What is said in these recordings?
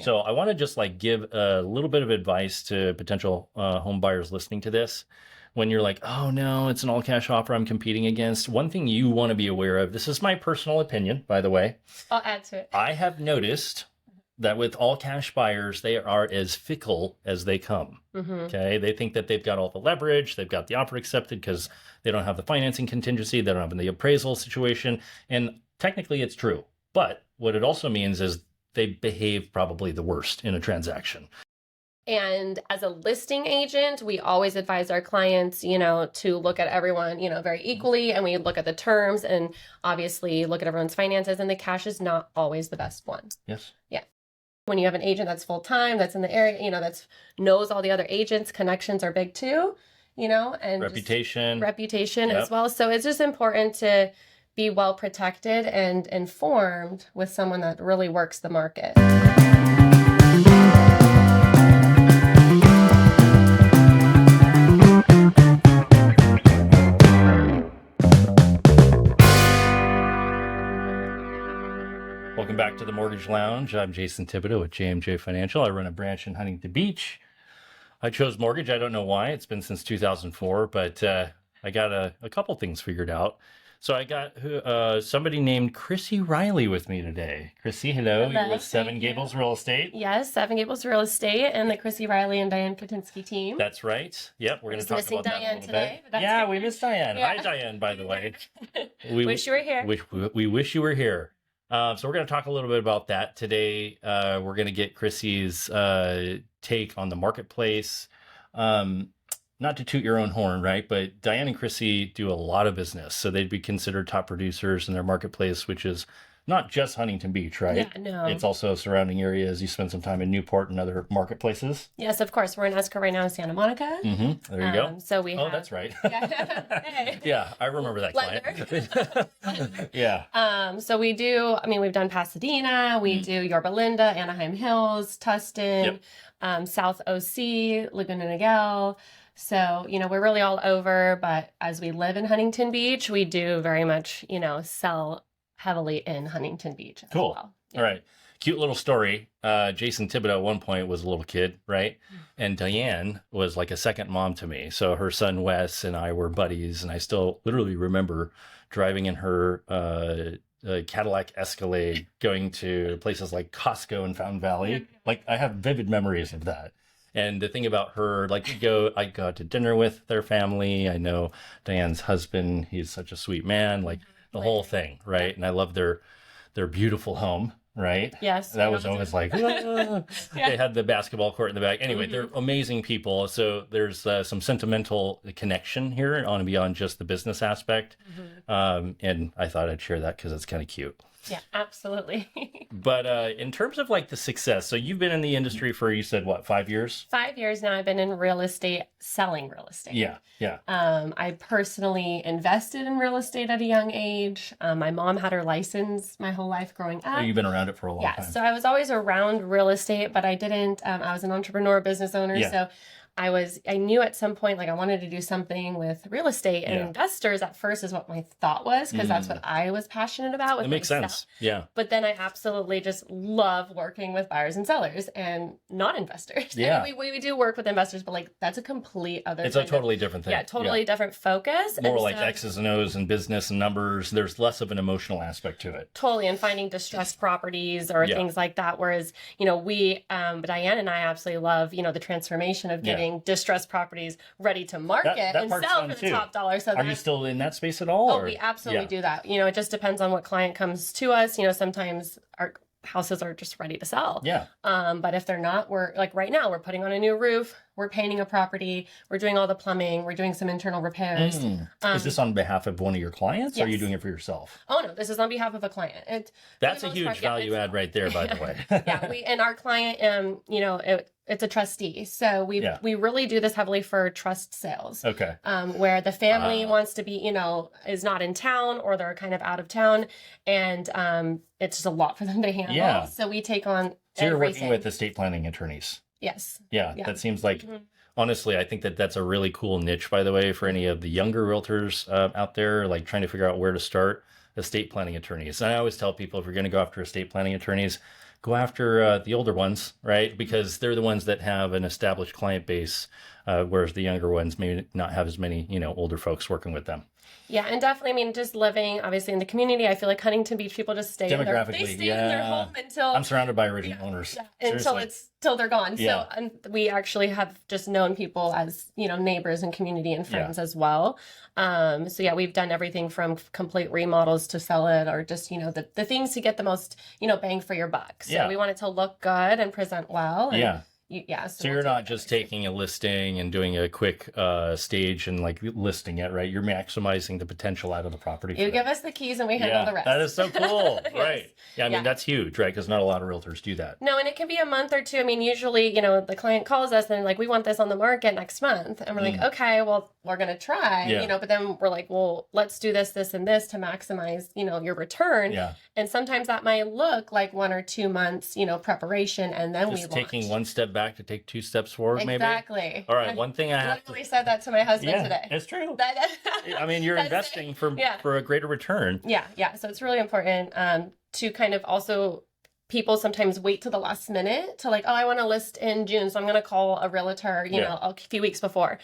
So I want to just like give a little bit of advice to potential home buyers listening to this. When you're like, oh no, it's an all cash offer I'm competing against. One thing you want to be aware of, this is my personal opinion, by the way. I'll add to it. I have noticed that with all cash buyers, they are as fickle as they come. Okay. They think that they've got all the leverage, they've got the offer accepted because they don't have the financing contingency, they don't have the appraisal situation. And technically it's true. But what it also means is they behave probably the worst in a transaction. And as a listing agent, we always advise our clients, to look at everyone, very equally. And we look at the terms and obviously look at everyone's finances. And the cash is not always the best one. Yes. Yeah. When you have an agent that's full time, that's in the area, that's knows all the other agents, connections are big too, and reputation as well. So it's just important to be well protected and informed with someone that really works the market. Welcome back to the Mortgage Lounge. I'm Jason Thibodeau with JMJ Financial. I run a branch in Huntington Beach. I chose mortgage. I don't know why. It's been since 2004, but I got a couple things figured out. So I got somebody named Chrissy Reilly with me today. Chrissy, hello. You're with Seven Gables Real Estate. Yes, Seven Gables Real Estate and the Chrissy Reilly and Diane Katinsky team. That's right. Yep, we're going to talk about Diane that today. Yeah, we missed Diane. Yeah. Hi, Diane, by the way. We wish you were here. We wish you were here. So we're going to talk a little bit about that today. We're going to get Chrissy's take on the marketplace. Not to toot your own horn, right? But Diane and Chrissy do a lot of business. So they'd be considered top producers in their marketplace, which is not just Huntington Beach, right? Yeah, no. It's also surrounding areas. You spend some time in Newport and other marketplaces. Yes, of course. We're in escrow right now in Santa Monica. There you go. So we have... that's right. Hey. Yeah, I remember that client. Yeah. So we do, we've done Pasadena, we do Yorba Linda, Anaheim Hills, Tustin, South OC, Laguna Niguel. So, we're really all over, but as we live in Huntington Beach, we do very much, sell heavily in Huntington Beach as well. Yeah. All right. Cute little story. Jason Thibodeau at one point was a little kid, right? And Diane was like a second mom to me. So her son Wes and I were buddies, and I still literally remember driving in her Cadillac Escalade going to places like Costco in Fountain Valley. Like I have vivid memories of that. And the thing about her, I go out to dinner with their family. I know Diane's husband, he's such a sweet man, the whole thing, right? And I love their beautiful home, right? Yes. That was always like, They had the basketball court in the back. Anyway, they're amazing people. So there's some sentimental connection here on and beyond just the business aspect. And I thought I'd share that because it's kind of cute. Yeah, absolutely. But in terms of the success, so you've been in the industry for, you said, what, 5 years? 5 years now. I've been in real estate, selling real estate. Yeah. I personally invested in real estate at a young age. My mom had her license my whole life growing up. Oh, you've been around it for a long time. Yeah, so I was always around real estate, but I didn't, I was an entrepreneur, business owner, so I knew at some point, I wanted to do something with real estate and investors at first is what my thought was, because that's what I was passionate about. It makes sense. Yeah. But then I absolutely just love working with buyers and sellers and not investors. Yeah. We do work with investors, but that's a complete other It's a totally different thing. Yeah, totally different focus. More and X's and O's and business and numbers. There's less of an emotional aspect to it. Totally. And finding distressed properties or things like that. Whereas, we, Diane and I absolutely love, the transformation of getting distressed properties ready to market and sell for the top dollar. So are you still in that space at all? Oh, we absolutely do that. It just depends on what client comes to us. Sometimes our houses are just ready to sell. Yeah. But if they're not, we're right now, we're putting on a new roof, we're painting a property, we're doing all the plumbing, we're doing some internal repairs. Is this on behalf of one of your clients, or are you doing it for yourself? Oh no, this is on behalf of a client. That's a huge value add right there, by the way. And our client, it's a trustee. So we really do this heavily for trust sales. Okay. Where the family wants to be, is not in town or they're kind of out of town, and it's just a lot for them to handle. Yeah. So we take on So you're working with estate planning attorneys. Yes. Yeah, that seems like, honestly, I think that's a really cool niche, by the way, for any of the younger realtors out there, trying to figure out where to start. Estate planning attorneys. And I always tell people, if you're going to go after estate planning attorneys, go after the older ones, right? Because they're the ones that have an established client base, whereas the younger ones may not have as many, older folks working with them. Yeah, and definitely, I mean, just living obviously in the community, I feel like Huntington Beach people just stay in their, they stay in their home until I'm surrounded by original owners. Yeah, until they're gone. Yeah. So and we actually have just known people as, neighbors and community and friends as well. So yeah, we've done everything from complete remodels to sell it, or just, the things to get the most, bang for your buck. So we want it to look good and present well. And so you're not just taking a listing and doing a quick stage and like listing it, right? You're maximizing the potential out of the property. You give us the keys and we handle the rest. That is so cool. Yes. Right. Yeah, I mean, that's huge, right? Because not a lot of realtors do that. No, and it can be a month or two. I mean, usually, the client calls us and like, we want this on the market next month. And we're like, okay, well, we're going to try, but then we're like, well, let's do this, this, and this to maximize, your return. Yeah. And sometimes that might look like 1 or 2 months, preparation, and then just we launch. taking one step back to take 2 steps forward, maybe? Exactly. All right, one thing I literally said that to my husband today. It's true. I mean, you're investing for a greater return. Yeah. So it's really important to kind of also, people sometimes wait to the last minute to like, oh, I want to list in June, so I'm going to call a realtor, a few weeks before.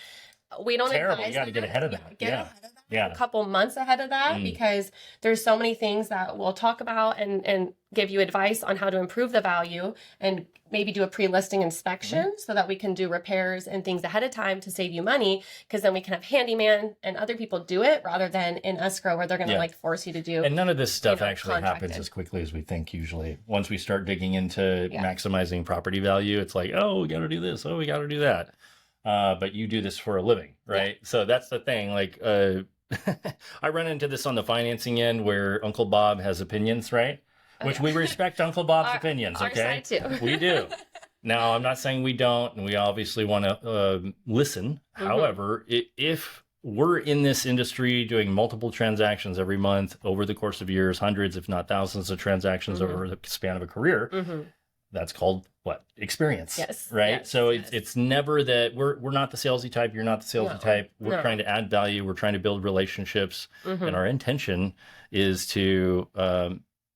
We don't Terrible. You got to get ahead of that. Get ahead of that. A couple months ahead of that, because there's so many things that we'll talk about and give you advice on how to improve the value, and maybe do a pre-listing inspection so that we can do repairs and things ahead of time to save you money, because then we can have handyman and other people do it rather than in escrow where they're going to like force you to do. And none of this stuff actually happens as quickly as we think usually. Once we start digging into maximizing property value, it's like, oh, we got to do this. Oh, we got to do that. But you do this for a living, right? So that's the thing. Like, I run into this on the financing end where Uncle Bob has opinions, right? Which we respect Uncle Bob's opinions, okay? Our side too. We do. Now, I'm not saying we don't, and we obviously want to listen. However, if we're in this industry doing multiple transactions every month over the course of years, hundreds, if not thousands of transactions over the span of a career, that's called what? Experience. Yes. Right. Yes, so it's never that we're not the salesy type. You're not the salesy type. We're trying to add value. We're trying to build relationships. And our intention is to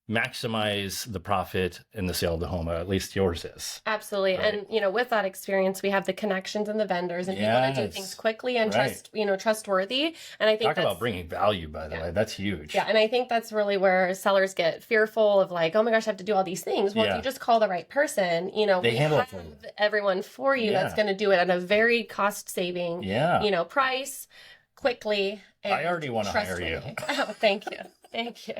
maximize the profit in the sale of the home. At least yours is. Absolutely. Right. And, with that experience, we have the connections and the vendors, and people to do things quickly and trustworthy. And I think talk about bringing value, by the way. That's huge. Yeah. And I think that's really where sellers get fearful of like, oh my gosh, I have to do all these things. Well, if you just call the right person, they we handle have everyone for you that's going to do it at a very cost saving, price quickly. And I already want to hire you. Oh, thank you. Thank you.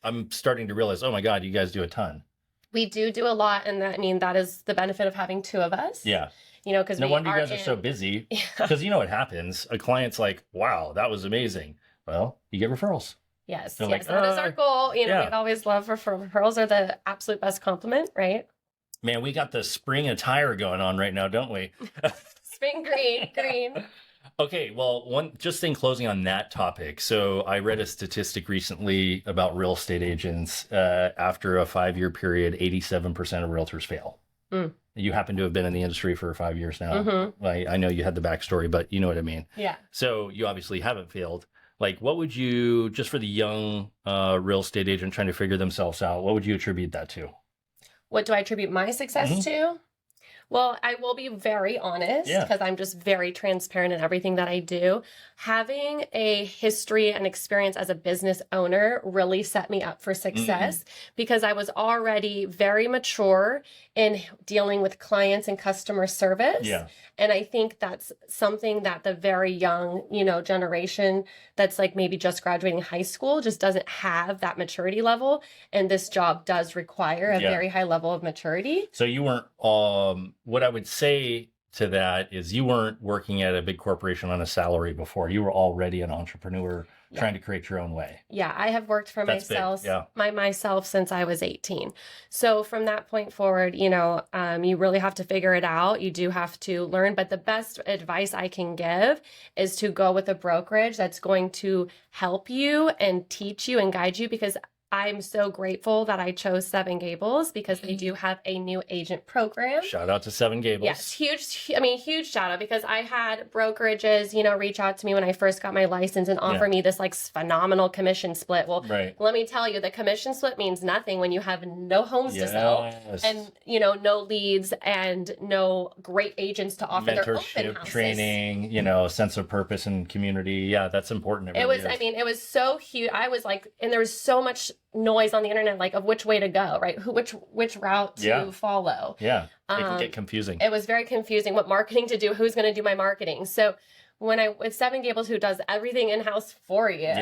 I'm starting to realize, oh my God, you guys do a ton. We do a lot. And that is the benefit of having 2 of us. Yeah. Because no wonder you guys are so busy. Because you know what happens? A client's like, wow, that was amazing. Well, you get referrals. Yes. They're yes. That is our goal. We'd always love referrals are the absolute best compliment, right? Man, we got the spring attire going on right now, don't we? Spring green. Okay, well, just in closing on that topic. So I read a statistic recently about real estate agents. After a 5-year period, 87% of realtors fail. You happen to have been in the industry for 5 years now. I know you had the backstory, but you know what I mean. Yeah. So you obviously haven't failed. Like, what would you, just for the young real estate agent trying to figure themselves out, what would you attribute that to? What do I attribute my success to? Well, I will be very honest, because I'm just very transparent in everything that I do. Having a history and experience as a business owner really set me up for success, because I was already very mature in dealing with clients and customer service. Yeah. And I think that's something that the very young, generation that's like maybe just graduating high school just doesn't have that maturity level. And this job does require a very high level of maturity. So you weren't, what I would say to that is you weren't working at a big corporation on a salary before. You were already an entrepreneur trying to create your own way. Yeah, I have worked for myself since I was 18. So from that point forward, you really have to figure it out. You do have to learn. But the best advice I can give is to go with a brokerage that's going to help you and teach you and guide you, because I'm so grateful that I chose Seven Gables because they do have a new agent program. Shout out to Seven Gables. Yes, huge shout out, because I had brokerages, reach out to me when I first got my license and offer me this like phenomenal commission split. Well, let me tell you, the commission split means nothing when you have no homes to sell and, no leads and no great agents to offer their open houses. Training, sense of purpose and community. Yeah, that's important. It was so huge. I was like, and there was so much noise on the internet, like of which way to go, right? Which route to follow. Yeah, it can get confusing. It was very confusing what marketing to do, who's going to do my marketing. So with Seven Gables, who does everything in-house for you,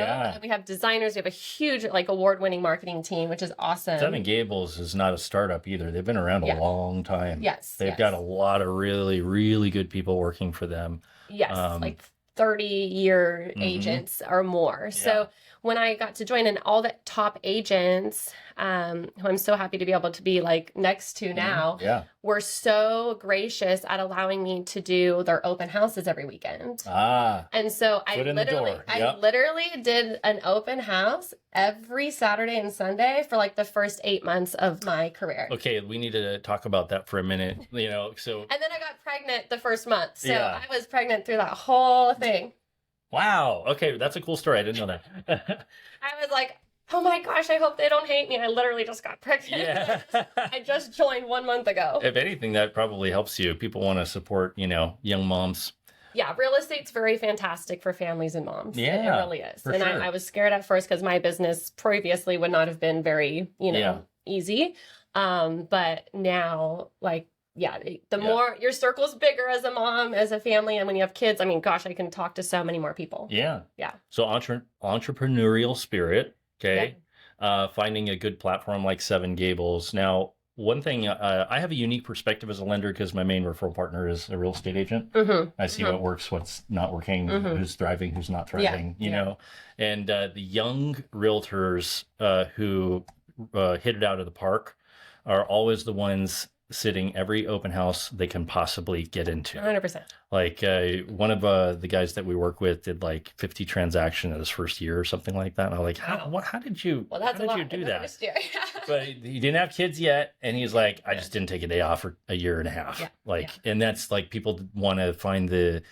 we have designers, we have a huge like award-winning marketing team, which is awesome. Seven Gables is not a startup either. They've been around a long time. Yes. They've got a lot of really, really good people working for them. Yes, like 30-year agents or more. So when I got to join, and all the top agents, who I'm so happy to be able to be like next to now, were so gracious at allowing me to do their open houses every weekend. And so I literally did an open house every Saturday and Sunday for like the first 8 months of my career. Okay, we need to talk about that for a minute. So and then I got pregnant the first month, so I was pregnant through that whole thing. Wow. Okay, that's a cool story. I didn't know that. I was like, oh my gosh, I hope they don't hate me. I literally just got pregnant. Yeah. I just joined 1 month ago. If anything, that probably helps you. People want to support, young moms. Yeah, real estate's very fantastic for families and moms. Yeah, it really is. And I was scared at first because my business previously would not have been very, easy. But now, like, the more your circle's bigger as a mom, as a family, and when you have kids, I mean, gosh, I can talk to so many more people. Yeah. So entrepreneurial spirit, okay. Finding a good platform like Seven Gables. Now, one thing, I have a unique perspective as a lender because my main referral partner is a real estate agent. I see what works, what's not working, who's thriving, who's not thriving, you know. And the young realtors who hit it out of the park are always the ones sitting every open house they can possibly get into. 100%. Like one of the guys that we work with did like 50 transactions in his first year or something like that. And I'm like, how did you do that? But he didn't have kids yet. And he's like, I just didn't take a day off for a year and a half. And that's like, people want to find the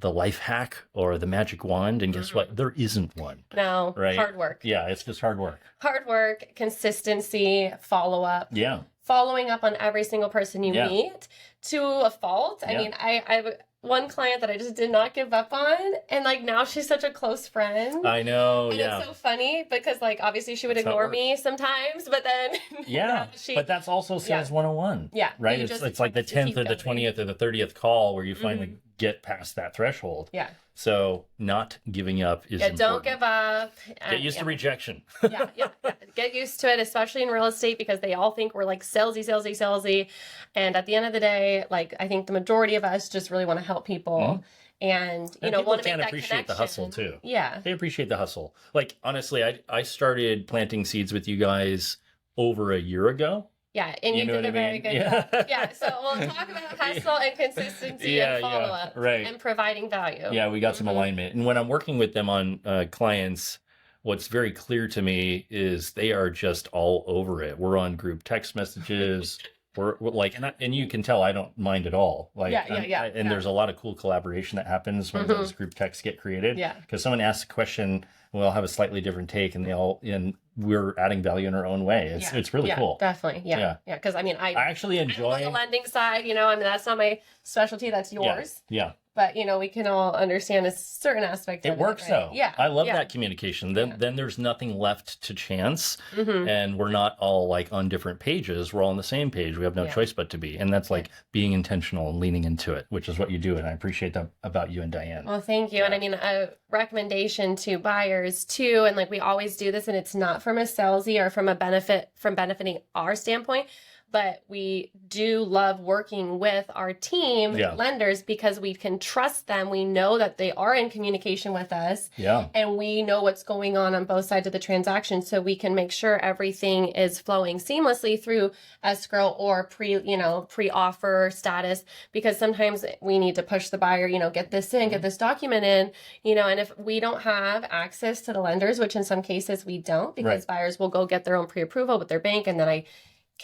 life hack or the magic wand, and guess what? There isn't one. No, right? Hard work. Yeah, it's just hard work. Hard work, consistency, follow up. Yeah. Following up on every single person you meet to a fault. I mean, I have one client that I just did not give up on, and like now she's such a close friend. I know. And it's so funny because like obviously she would ignore me sometimes, but then but that's also sales 101. Yeah. Right. It's like the 10th or the 20th or the 30th call where you finally get past that threshold. Yeah. So not giving up is important. Don't give up. Get used to rejection. Get used to it, especially in real estate, because they all think we're like salesy. And at the end of the day, like I think the majority of us just really want to help people. And want to make that appreciate the hustle too. Yeah. They appreciate the hustle. Like honestly, I started planting seeds with you guys over a year ago. Yeah, and you did a very good job. Yeah, so we'll talk about hustle and consistency and follow-up and providing value. Yeah, we got some alignment. And when I'm working with them on clients, what's very clear to me is they are just all over it. We're on group text messages. We're like, and you can tell I don't mind at all. Like, and there's a lot of cool collaboration that happens when those group texts get created. Yeah, because someone asks a question, we'll have a slightly different take, and we're adding value in our own way. It's really cool. Definitely. Yeah. Because I mean, I actually enjoy the lending side. I mean, that's not my specialty. That's yours. Yeah. But we can all understand a certain aspect of it. It works though. Yeah. I love that communication. Then there's nothing left to chance, and we're not all like on different pages. We're all on the same page. We have no choice but to be, and that's like being intentional and leaning into it, which is what you do. And I appreciate that about you and Diane. Well, thank you. And I mean, a recommendation to buyers too, and like we always do this, and it's not from a salesy or from benefiting our standpoint. but we do love working with our team lenders because we can trust them. We know that they are in communication with us, and we know what's going on both sides of the transaction, so we can make sure everything is flowing seamlessly through escrow or pre-offer status, because sometimes we need to push the buyer, get this in, get this document in, and if we don't have access to the lenders, which in some cases we don't, because buyers will go get their own pre-approval with their bank, and then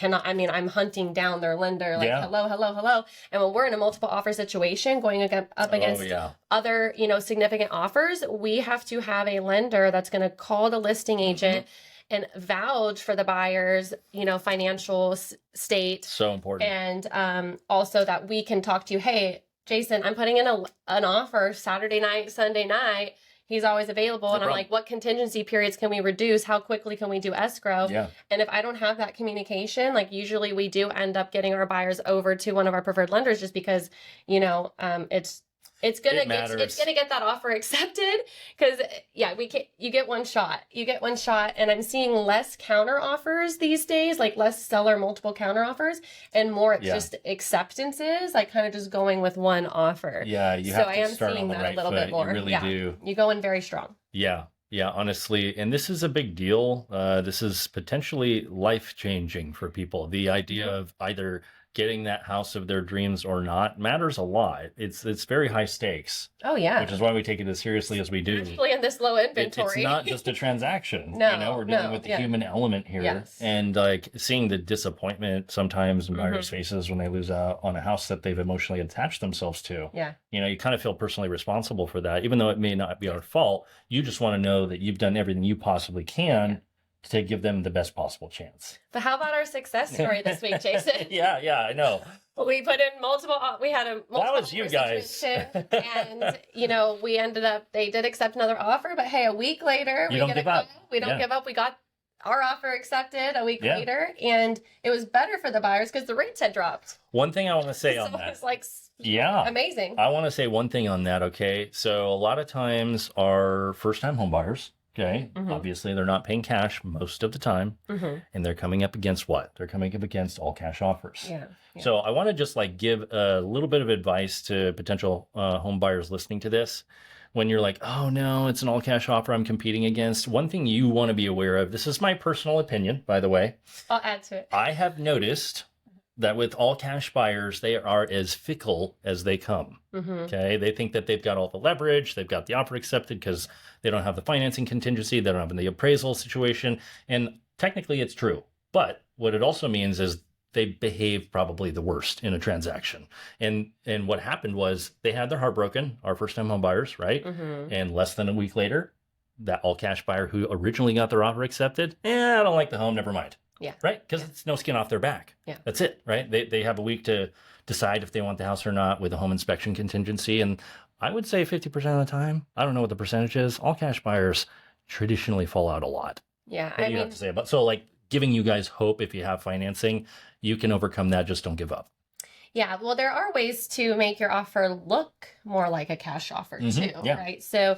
I'm hunting down their lender, like, hello. And when we're in a multiple offer situation going up against other, significant offers, we have to have a lender that's going to call the listing agent and vouch for the buyer's, financial state. So important. And also that we can talk to you, hey, Jason, I'm putting in an offer Saturday night, Sunday night. He's always available. And I'm like, what contingency periods can we reduce? How quickly can we do escrow? And if I don't have that communication, like usually we do end up getting our buyers over to one of our preferred lenders just because, it's gonna get that offer accepted, because you get one shot, and I'm seeing less counter offers these days, like less seller multiple counter offers, and more just acceptances, like kind of just going with one offer. You have to start on the right foot. Bit more. You really do. You go in very strong. Yeah, honestly. And this is a big deal. This is potentially life-changing for people. The idea of either getting that house of their dreams or not matters a lot. It's very high stakes. Oh, yeah. Which is why we take it as seriously as we do. Especially in this low inventory. It's not just a transaction. No, we're dealing with the human element here. And like seeing the disappointment sometimes in buyers' faces when they lose out on a house that they've emotionally attached themselves to. You kind of feel personally responsible for that, even though it may not be our fault. You just want to know that you've done everything you possibly can to give them the best possible chance. But how about our success story this week, Jason? I know. We put in we had a multiple that was you guys. And, we ended up, they did accept another offer, but hey, a week later, we don't give up. We don't give up. We got our offer accepted a week later, and it was better for the buyers because the rates had dropped. One thing I want to say on that. It's like, amazing. I want to say one thing on that, okay? So a lot of times our first-time home buyers, obviously they're not paying cash most of the time, and they're coming up against what? They're coming up against all cash offers. So I want to just like give a little bit of advice to potential home buyers listening to this. When you're like, oh no, it's an all cash offer I'm competing against. One thing you want to be aware of, this is my personal opinion, by the way. I'll add to it. I have noticed that with all cash buyers, they are as fickle as they come. Okay. They think that they've got all the leverage. They've got the offer accepted because they don't have the financing contingency. They don't have the appraisal situation. And technically it's true. But what it also means is they behave probably the worst in a transaction. And what happened was they had their heart broken, our first time home buyers, right? And less than a week later, that all cash buyer who originally got their offer accepted, I don't like the home, never mind. Right? Because it's no skin off their back. That's it, right? They have a week to decide if they want the house or not with a home inspection contingency. And I would say 50% of the time, I don't know what the percentage is, all cash buyers traditionally fall out a lot. What do you have to say about, so like giving you guys hope if you have financing, you can overcome that, just don't give up. Well, there are ways to make your offer look more like a cash offer too, right? So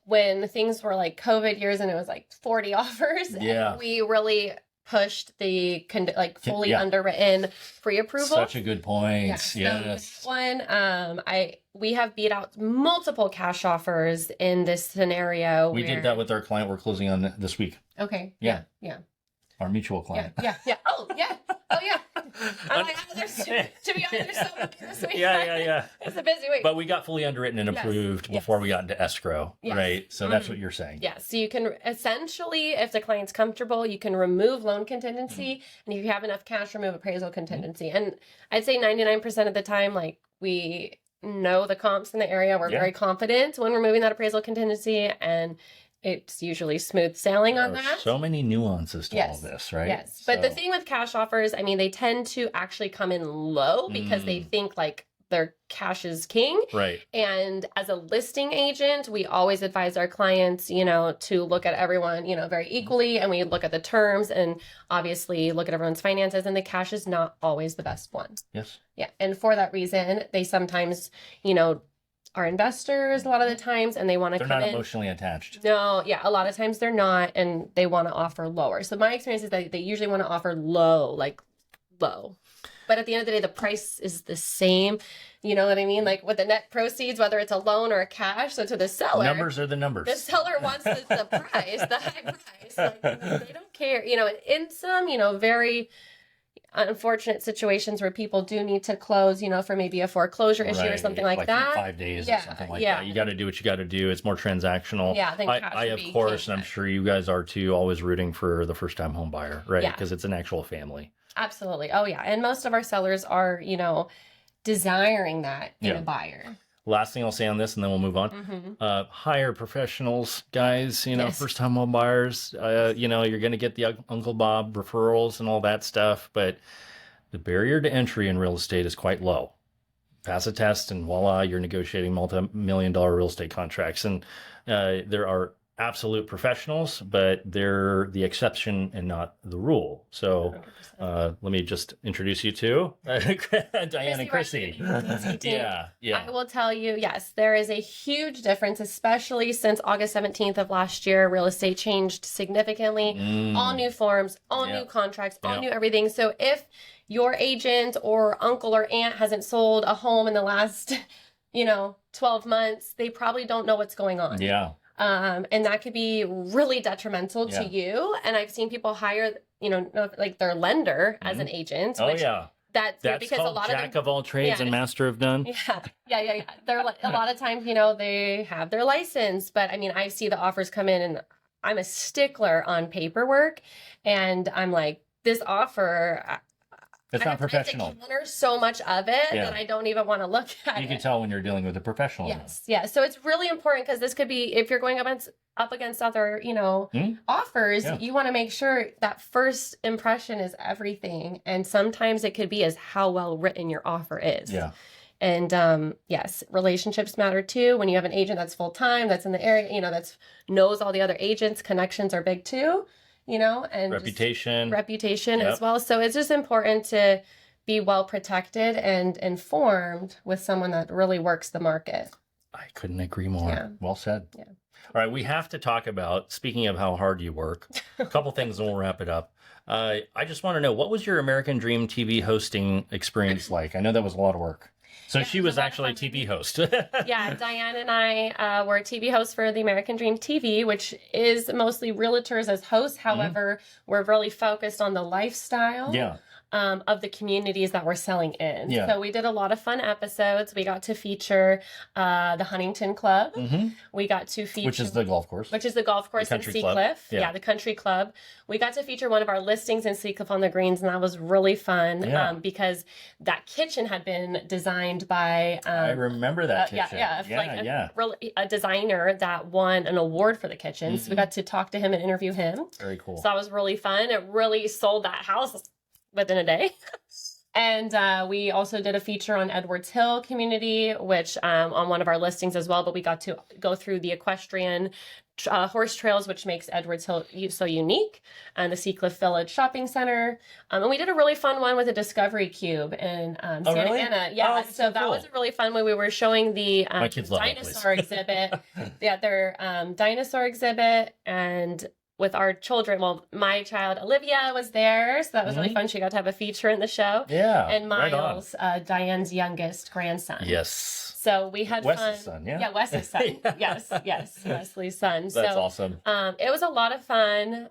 when things were like COVID years and it was like 40 offers, we really pushed the fully underwritten pre-approval. Such a good point. Yes. We have beat out multiple cash offers in this scenario. We did that with our client we're closing on this week. Okay. Our mutual client. Oh, yeah. I'm like, to be honest, there's so many this week. It's a busy week. But we got fully underwritten and approved before we got into escrow, right? So that's what you're saying. So you can essentially, if the client's comfortable, you can remove loan contingency, and if you have enough cash, remove appraisal contingency. And I'd say 99% of the time, like, we know the comps in the area. We're very confident when removing that appraisal contingency, and it's usually smooth sailing on that. So many nuances to all this, right? But the thing with cash offers, I mean, they tend to actually come in low because they think like their cash is king. Right. And as a listing agent, we always advise our clients, to look at everyone, very equally. And we look at the terms and obviously look at everyone's finances. And the cash is not always the best one. Yes. And for that reason, they sometimes, are investors a lot of the times, and they want to come in. They're not emotionally attached. No, a lot of times they're not, and they want to offer lower. So my experience is that they usually want to offer low, like low. But at the end of the day, the price is the same. You know what I mean? Like with the net proceeds, whether it's a loan or a cash. So to the seller, numbers are the numbers. The seller wants the price, the high price. Like, they don't care. You know, in some, you know, very unfortunate situations where people do need to close, you know, for maybe a foreclosure issue or something like that. 5 days or something like that. You got to do what you got to do. It's more transactional. Yeah, then cash I of course, and I'm sure you guys are too, always rooting for the first time home buyer, right? Because it's an actual family. Absolutely. Oh, yeah. And most of our sellers are, you know, desiring that in a buyer. Last thing I'll say on this, and then we'll move on. Hire professionals, guys, you know, first time home buyers. You know, you're going to get the Uncle Bob referrals and all that stuff, but the barrier to entry in real estate is quite low. Pass a test and voila, you're negotiating multi-million-dollar real estate contracts. And there are absolute professionals, but they're the exception and not the rule. So let me just introduce you to Diane and Chrissy. Yeah. I will tell you, yes, there is a huge difference, especially since August 17th of last year. Real estate changed significantly. All new forms, all new contracts, all new everything. So if your agent or uncle or aunt hasn't sold a home in the last, you know, 12 months, they probably don't know what's going on. Yeah. And that could be really detrimental to you. And I've seen people hire, you know, like their lender as an agent. Oh, which yeah. That's because called a lot jack of all trades and master of none. Yeah. They're a lot of times, you know, they have their license, but I mean, I see the offers come in and I'm a stickler on paperwork, and I'm like, this offer, it's not professional. I have to counter so much of it that I don't even want to look at it. You can tell when you're dealing with a professional. Yes. Yeah. So it's really important, because this could be, if you're going up against other, you know, offers, you want to make sure that first impression is everything. And sometimes it could be as how well written your offer is. Yeah. And yes, relationships matter too. When you have an agent that's full time, that's in the area, you know, that's knows all the other agents, connections are big too. You know, and reputation as well. So it's just important to be well protected and informed with someone that really works the market. I couldn't agree more. Yeah. Well said. Yeah. All right, we have to talk about, speaking of how hard you work, a couple things and we'll wrap it up. I just want to know, what was your American Dream TV hosting experience like? I know that was a lot of work. So she was actually a TV host. Yeah, Diane and I were a TV hosts for the American Dream TV, which is mostly realtors as hosts. However, we're really focused on the lifestyle of the communities that we're selling in. Yeah. So we did a lot of fun episodes. We got to feature the Huntington Club. We got to feature... Which is the golf course. Which is the golf course in Seacliff. Yeah, the country club. We got to feature one of our listings in Seacliff on the Greens, and that was really fun because that kitchen had been designed by... I remember that kitchen. A designer that won an award for the kitchen. So we got to talk to him and interview him. Very cool. So that was really fun. It really sold that house within a day. And we also did a feature on Edwards Hill community, which on one of our listings as well, but we got to go through the equestrian horse trails, which makes Edwards Hill so unique, and the Seacliff Village Shopping Center. And we did a really fun one with a Discovery Cube in Santa Ana. Yeah, so that was a really fun one. We were showing the dinosaur exhibit. Their dinosaur exhibit, and with our children, well, my child Olivia was there, so that was really fun. She got to have a feature in the show. Yeah, and Miles, Diane's youngest grandson. Yes. So we had Wes's fun. Son, yeah, Wes's son. Yes, Wesley's son. That's awesome. It was a lot of fun.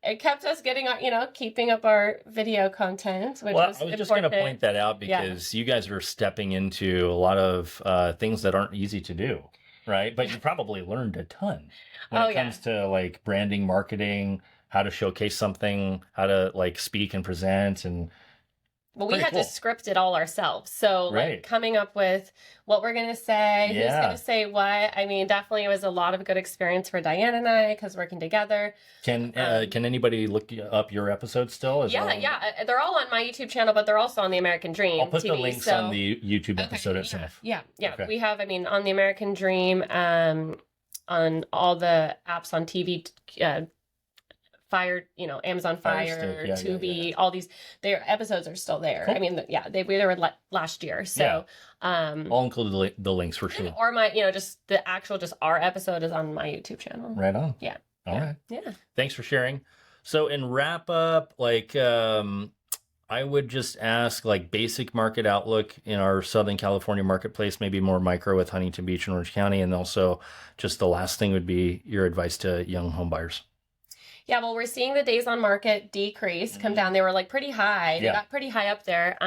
It kept us getting, keeping up our video content, which was I was just going to point that out because you guys are stepping into a lot of things that aren't easy to do, right? But you probably learned a ton when it comes to like branding, marketing, how to showcase something, how to like speak and present, and well, we had to script it all ourselves. So like coming up with what we're going to say, who's going to say what. I mean, definitely it was a lot of good experience for Diane and I because working together. Can anybody look up your episodes still? Yeah. They're all on my YouTube channel, but they're also on the American Dream I'll put TV, the links on the YouTube episode itself. Yeah. Okay. We have, on the American Dream, on all the apps on TV, Fire, Amazon Fire, Tubi, all these, their episodes are still there. Cool. They were last year. So, I'll include the links for sure. Or my, just the actual, our episode is on my YouTube channel. Right on. Yeah. All right. Yeah. Thanks for sharing. So in wrap up, I I would just ask like basic market outlook in our Southern California marketplace, maybe more micro with Huntington Beach and Orange County. And also just the last thing would be your advice to young home buyers. Yeah, well, we're seeing the days on market decrease, come down. They were like pretty high. They got pretty high up there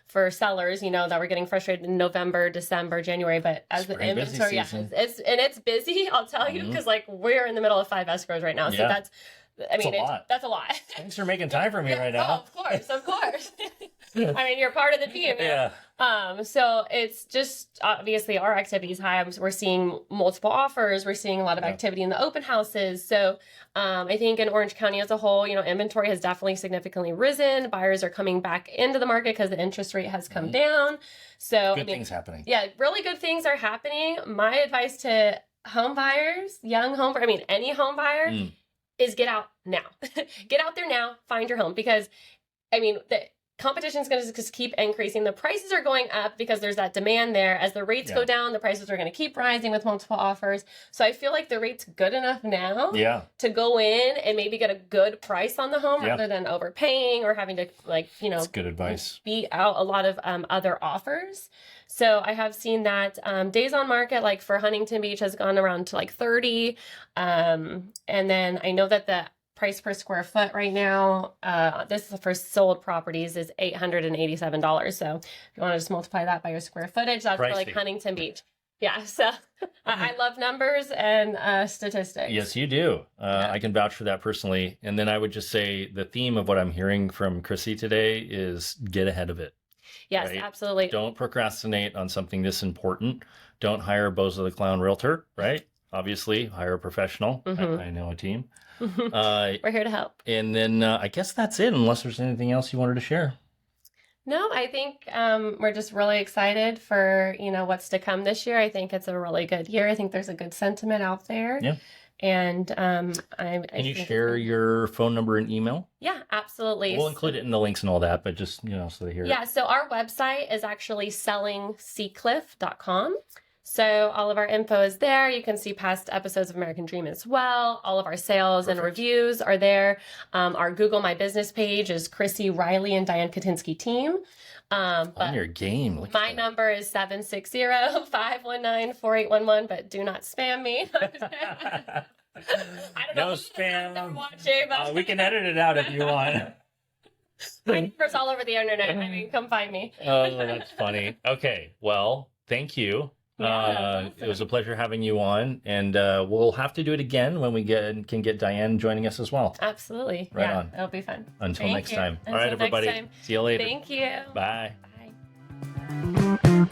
for sellers, that were getting frustrated in November, December, January. But as the inventory, it's busy, I'll tell you, because like we're in the middle of 5 escrows right now. So that's a lot. Thanks for making time for me right now. Oh, of course. I mean, you're part of the team. Yeah. So it's just obviously our activity is high. We're seeing multiple offers. We're seeing a lot of activity in the open houses. So I think in Orange County as a whole, inventory has definitely significantly risen. Buyers are coming back into the market because the interest rate has come down. So good things happening. Yeah, really good things are happening. My advice to home buyers, young home buyer, any home buyer, is get out now. Get out there now, find your home, because the competition is going to just keep increasing. The prices are going up because there's that demand there. As the rates go down, the prices are going to keep rising with multiple offers. So I feel like the rate's good enough now to go in and maybe get a good price on the home rather than overpaying or having to That's good advice. beat out a lot of other offers. So I have seen that days on market, like for Huntington Beach, has gone around to like 30. And then I know that the price per square foot right now, this is for sold properties, is $887. So if you want to just multiply that by your square footage, that's for like Huntington Beach. Yeah, so I love numbers and statistics. Yes, you do. I can vouch for that personally. And then I would just say the theme of what I'm hearing from Chrissy today is get ahead of it. Yes, absolutely. Don't procrastinate on something this important. Don't hire Bozo the Clown Realtor, right? Obviously, hire a professional. I know a team. We're here to help. And then I guess that's it, unless there's anything else you wanted to share. No, I think we're just really excited for, what's to come this year. I think it's a really good year. I think there's a good sentiment out there. Yeah. And Can you share your phone number and email? Yeah, absolutely. We'll include it in the links and all that, but just, so they hear it. Yeah, so our website is actually sellingseacliff.com. So all of our info is there. You can see past episodes of American Dream as well. All of our sales and reviews are there. Our Google My Business page is Chrissy Reilly and Diane Katinsky team. On your game. My number is 760-519-4811, but do not spam me. I don't know. No spam. Watching, but we can edit it out if you want. My number's all over the internet. Come find me. Oh, that's funny. Okay, well, thank you. Yeah, it was a pleasure having you on, and we'll have to do it again when we can get Diane joining us as well. Absolutely. Right on. It'll be fun. Until next time. All right, everybody. See you later. Thank you. Bye. Bye.